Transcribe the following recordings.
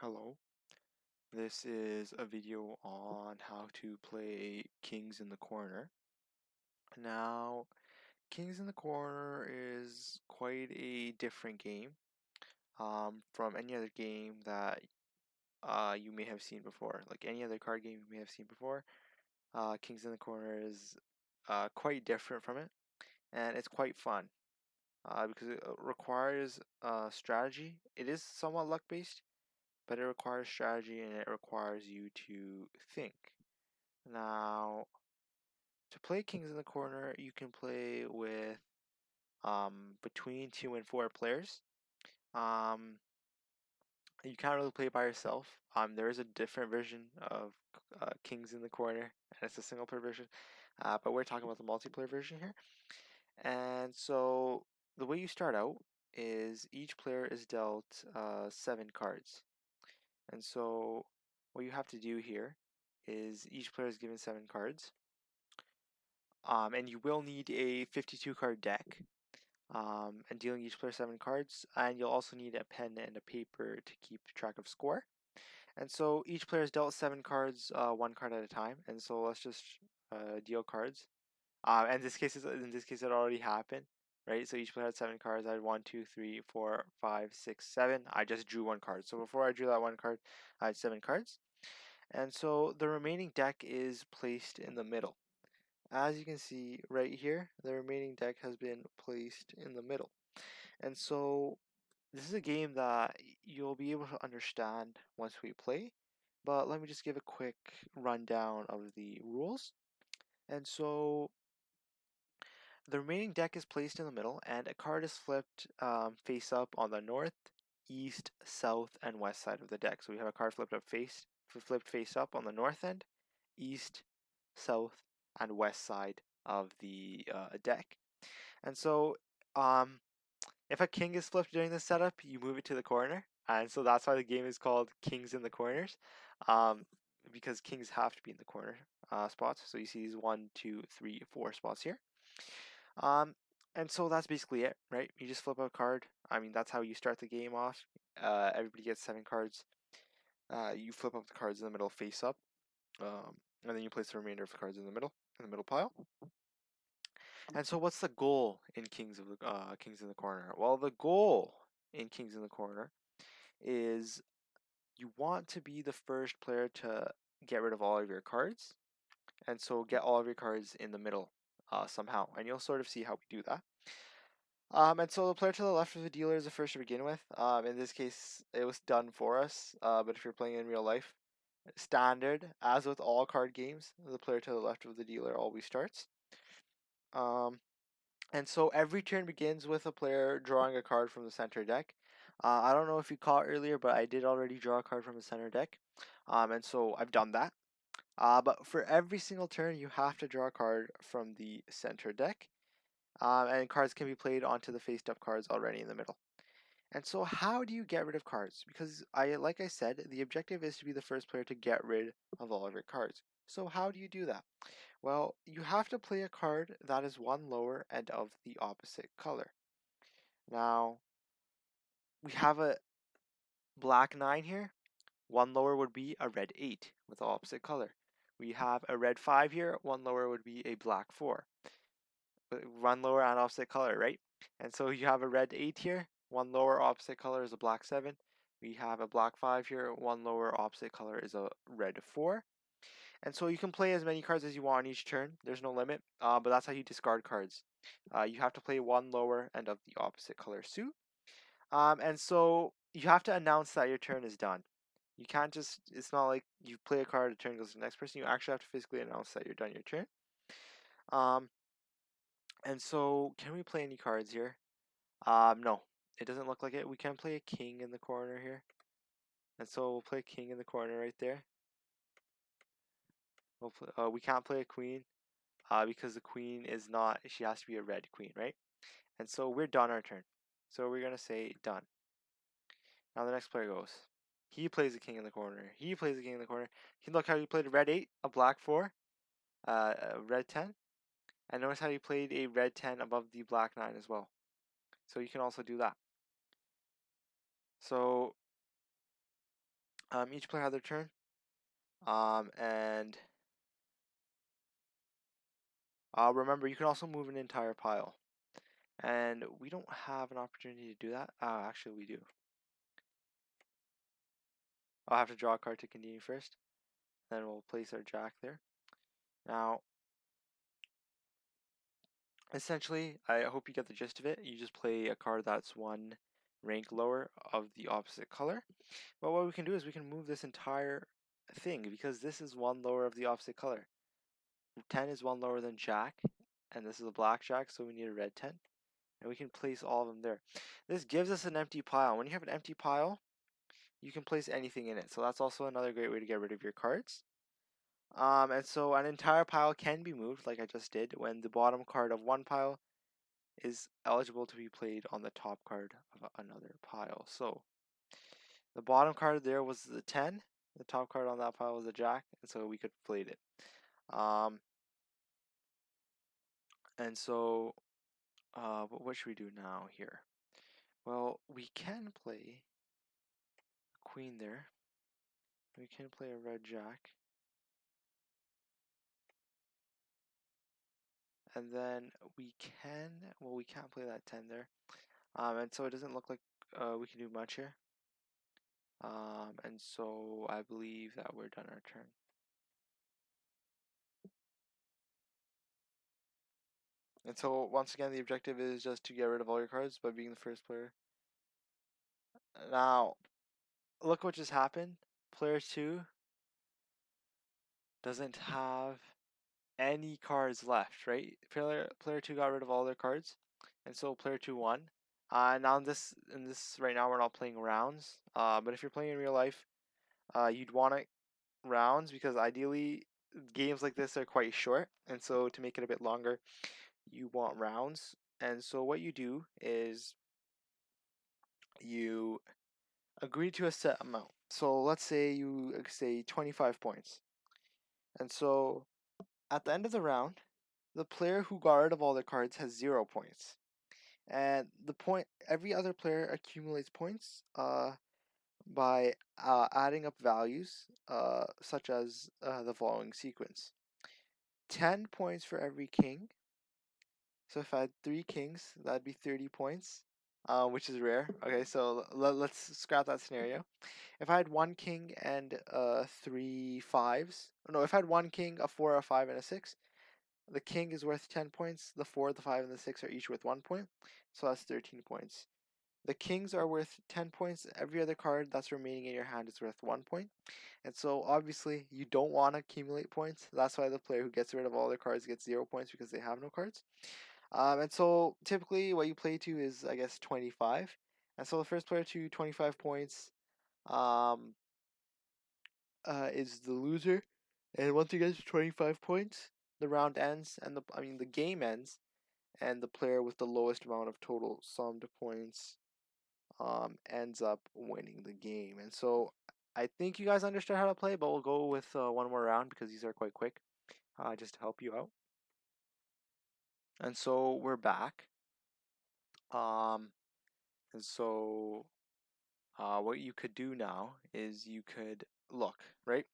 Hello, this is a video on how to play Kings in the Corner. Now, Kings in the Corner is quite a different game from any other game that you may have seen before. Like any other card game you may have seen before, Kings in the Corner is quite different from it, and it's quite fun because it requires strategy. It is somewhat luck-based, but it requires strategy and it requires you to think. Now, to play Kings in the Corner, you can play with between 2 and 4 players. Um, you can't really play by yourself. There is a different version of Kings in the Corner, and it's a single player version. But we're talking about the multiplayer version here. And so the way you start out is each player is dealt 7 cards. And so what you have to do here is each player is given 7 cards. And you will need a 52 card deck, and dealing each player 7 cards, and you'll also need a pen and a paper to keep track of score. And so each player is dealt 7 cards, 1 card at a time. And so let's just deal cards. And in this case, it already happened, right? So each player had 7 cards. I had 1, 2, 3, 4, 5, 6, 7. I just drew 1 card. So before I drew that 1 card, I had 7 cards. And so the remaining deck is placed in the middle. As you can see right here, the remaining deck has been placed in the middle. And so this is a game that you'll be able to understand once we play, but let me just give a quick rundown of the rules. And so the remaining deck is placed in the middle, and a card is flipped face up on the north, east, south, and west side of the deck. So we have a card flipped face up on the north end, east, south, and west side of the deck. And so if a king is flipped during this setup, you move it to the corner. And so that's why the game is called Kings in the Corners, um, because kings have to be in the corner spots. So you see these 1, 2, 3, 4 spots here. And so that's basically it, right? You just flip a card. I mean, that's how you start the game off. Everybody gets 7 cards. You flip up the cards in the middle face up, and then you place the remainder of the cards in the middle pile. And so, what's the goal in Kings in the Corner? Well, the goal in Kings in the Corner is you want to be the first player to get rid of all of your cards, and so get all of your cards in the middle somehow. And you'll sort of see how we do that. And so the player to the left of the dealer is the first to begin with. In this case, it was done for us. But if you're playing in real life, standard, as with all card games, the player to the left of the dealer always starts. And so every turn begins with a player drawing a card from the center deck. I don't know if you caught earlier, but I did already draw a card from the center deck. And so I've done that. But for every single turn, you have to draw a card from the center deck. And cards can be played onto the faced up cards already in the middle. And so how do you get rid of cards? Because like I said, the objective is to be the first player to get rid of all of your cards. So how do you do that? Well, you have to play a card that is 1 lower and of the opposite color. Now, we have a black 9 here. 1 lower would be a red 8 with the opposite color. We have a red 5 here. 1 lower would be a black 4. 1 lower and opposite color, right? And so you have a red 8 here. 1 lower opposite color is a black 7. We have a black 5 here. 1 lower opposite color is a red 4. And so you can play as many cards as you want on each turn. There's no limit, but that's how you discard cards. You have to play 1 lower and of the opposite color suit. And so you have to announce that your turn is done. You can't just, it's not like you play a card, a turn goes to the next person. You actually have to physically announce that you're done your turn. And so can we play any cards here? No, it doesn't look like it. We can play a king in the corner here. And so we'll play king in the corner right there. We can't play a queen because the queen is not, she has to be a red queen, right? And so we're done our turn. So we're going to say done. Now the next player goes. He plays a king in the corner. He plays a king in the corner. Look how he played a red 8, a black 4, a red 10. And notice how he played a red 10 above the black 9 as well. So you can also do that. So Each player had their turn. And remember, you can also move an entire pile. And we don't have an opportunity to do that. Actually, we do. I'll have to draw a card to continue first. Then we'll place our jack there. Now, essentially, I hope you get the gist of it. You just play a card that's one rank lower of the opposite color. But what we can do is we can move this entire thing because this is one lower of the opposite color. 10 is one lower than jack, and this is a black jack, so we need a red 10. And we can place all of them there. This gives us an empty pile. When you have an empty pile, you can place anything in it. So that's also another great way to get rid of your cards. And so an entire pile can be moved, like I just did, when the bottom card of one pile is eligible to be played on the top card of another pile. So the bottom card there was the 10. The top card on that pile was the jack, and so we could play it. And so, what should we do now here? Well, we can play a queen there. We can play a red jack. And then we can't play that 10 there. And so it doesn't look like we can do much here. And so I believe that we're done our turn. And so once again, the objective is just to get rid of all your cards by being the first player. Now, look what just happened. Player 2 doesn't have any cards left, right? Player 2 got rid of all their cards, and so player 2 won. Now in this right now we're not playing rounds. But if you're playing in real life, you'd want it rounds because ideally games like this are quite short, and so to make it a bit longer, you want rounds. And so what you do is you agree to a set amount. So let's say you say 25 points. And so at the end of the round, the player who got rid of all their cards has 0 points. And every other player accumulates points by adding up values such as the following sequence. 10 points for every king. So if I had 3 kings, that'd be 30 points, which is rare. Okay, so let's scrap that scenario. If I had 1 king and 3 fives, no, if I had 1 king, a 4, a 5, and a 6, the king is worth 10 points, the 4, the 5, and the 6 are each worth 1 point, so that's 13 points. The kings are worth 10 points, every other card that's remaining in your hand is worth 1 point. And so obviously you don't want to accumulate points. That's why the player who gets rid of all their cards gets 0 points because they have no cards. And so typically what you play to is, I guess, 25. And so the first player to 25 points is the loser. And once he gets to 25 points, the round ends, and the game ends, and the player with the lowest amount of total summed points ends up winning the game. And so I think you guys understand how to play, but we'll go with one more round because these are quite quick, just to help you out. And so we're back. And so what you could do now is you could look, right?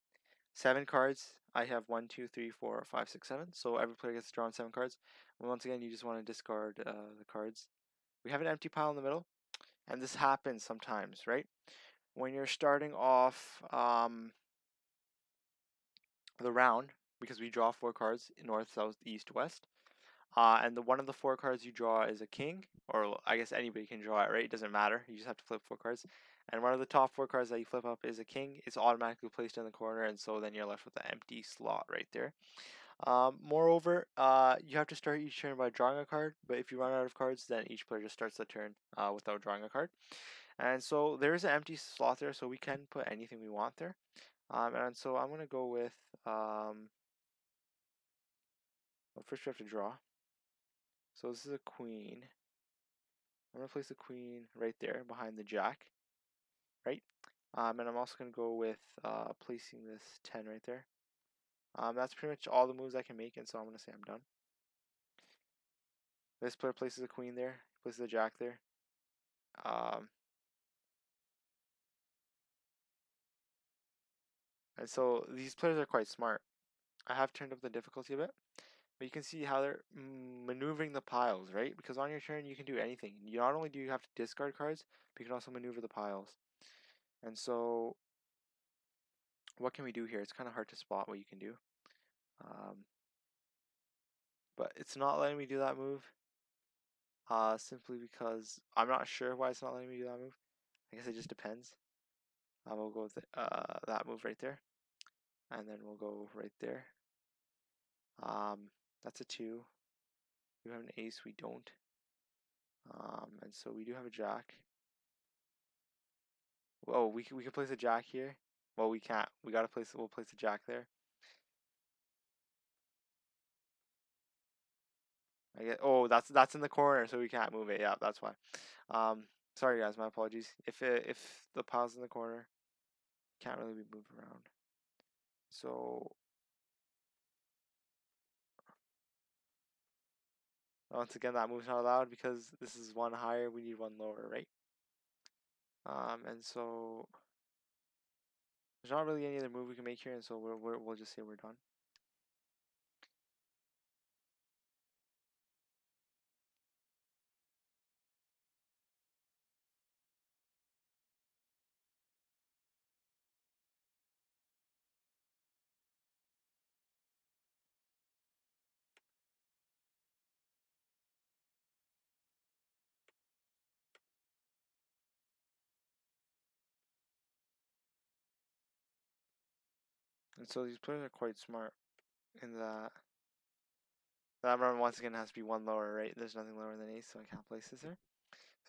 7 cards. I have 1, 2, 3, 4, 5, 6, 7. So every player gets to draw on 7 cards. And once again, you just want to discard the cards. We have an empty pile in the middle, and this happens sometimes, right? When you're starting off the round, because we draw 4 cards, north, south, east, west. And one of the 4 cards you draw is a king, or I guess anybody can draw it, right? It doesn't matter. You just have to flip 4 cards. And one of the top 4 cards that you flip up is a king. It's automatically placed in the corner, and so then you're left with an empty slot right there. Moreover, you have to start each turn by drawing a card, but if you run out of cards, then each player just starts the turn without drawing a card. And so there is an empty slot there, so we can put anything we want there. And so I'm going to go with, well, first we have to draw. So this is a queen. I'm going to place the queen right there behind the jack, right? And I'm also going to go with placing this 10 right there. That's pretty much all the moves I can make, and so I'm going to say I'm done. This player places a queen there, places a jack there. And so these players are quite smart. I have turned up the difficulty a bit, but you can see how they're maneuvering the piles, right? Because on your turn you can do anything. You not only do you have to discard cards, but you can also maneuver the piles. And so what can we do here? It's kind of hard to spot what you can do. But it's not letting me do that move. Simply because I'm not sure why it's not letting me do that move. I guess it just depends. We'll go with that move right there, and then we'll go right there. That's a 2. We have an ace, we don't. And so we do have a jack. Oh, we can place a jack here. Well, we can't. We'll place a jack there. I get. Oh, that's in the corner, so we can't move it. Yeah, that's why. Sorry guys, my apologies. If the pile's in the corner, can't really be moved around. So once again, that move's not allowed because this is 1 higher. We need 1 lower, right? And so there's not really any other move we can make here, and so we'll just say we're done. And so these players are quite smart in that run once again has to be 1 lower, right? There's nothing lower than ace, so I can't place this there.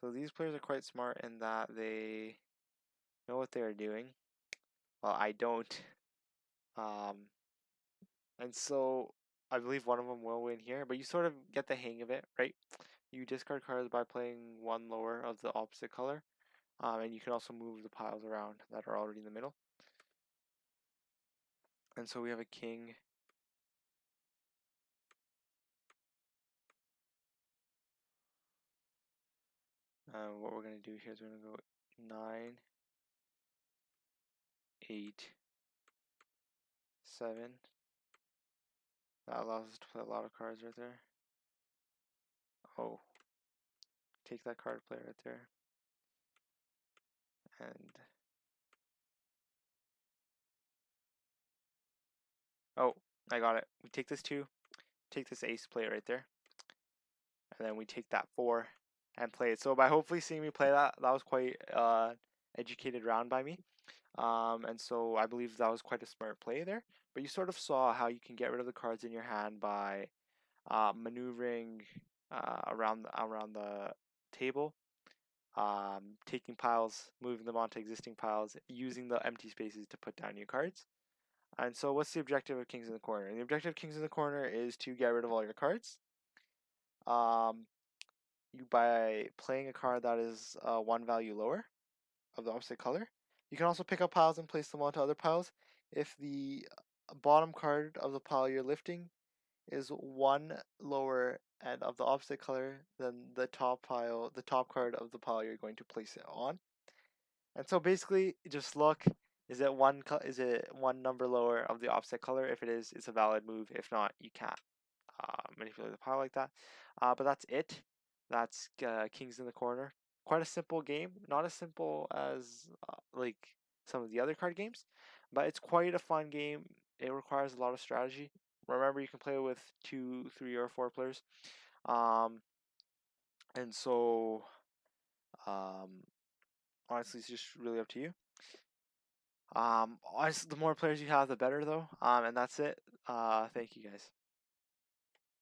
So these players are quite smart in that they know what they are doing. Well, I don't. And so I believe one of them will win here, but you sort of get the hang of it, right? You discard cards by playing 1 lower of the opposite color, and you can also move the piles around that are already in the middle. And so we have a king. What we're going to do here is we're going to go 9, 8, 7. That allows us to play a lot of cards right there. Oh, take that card, play right there. And oh, I got it. We take this 2, take this ace, play it right there. And then we take that 4 and play it. So by hopefully seeing me play that was quite educated round by me. And so I believe that was quite a smart play there. But you sort of saw how you can get rid of the cards in your hand by maneuvering around the table, taking piles, moving them onto existing piles, using the empty spaces to put down new cards. And so what's the objective of Kings in the Corner? And the objective of Kings in the Corner is to get rid of all your cards. By playing a card that is 1 value lower of the opposite color. You can also pick up piles and place them onto other piles. If the bottom card of the pile you're lifting is 1 lower and of the opposite color than the top card of the pile you're going to place it on. And so basically, just look. Is it one number lower of the opposite color? If it is, it's a valid move. If not, you can't manipulate the pile like that. But that's it. That's Kings in the Corner. Quite a simple game. Not as simple as like some of the other card games, but it's quite a fun game. It requires a lot of strategy. Remember, you can play with 2, 3, or 4 players. And so, honestly, it's just really up to you. Honestly, the more players you have, the better, though. And that's it. Thank you, guys.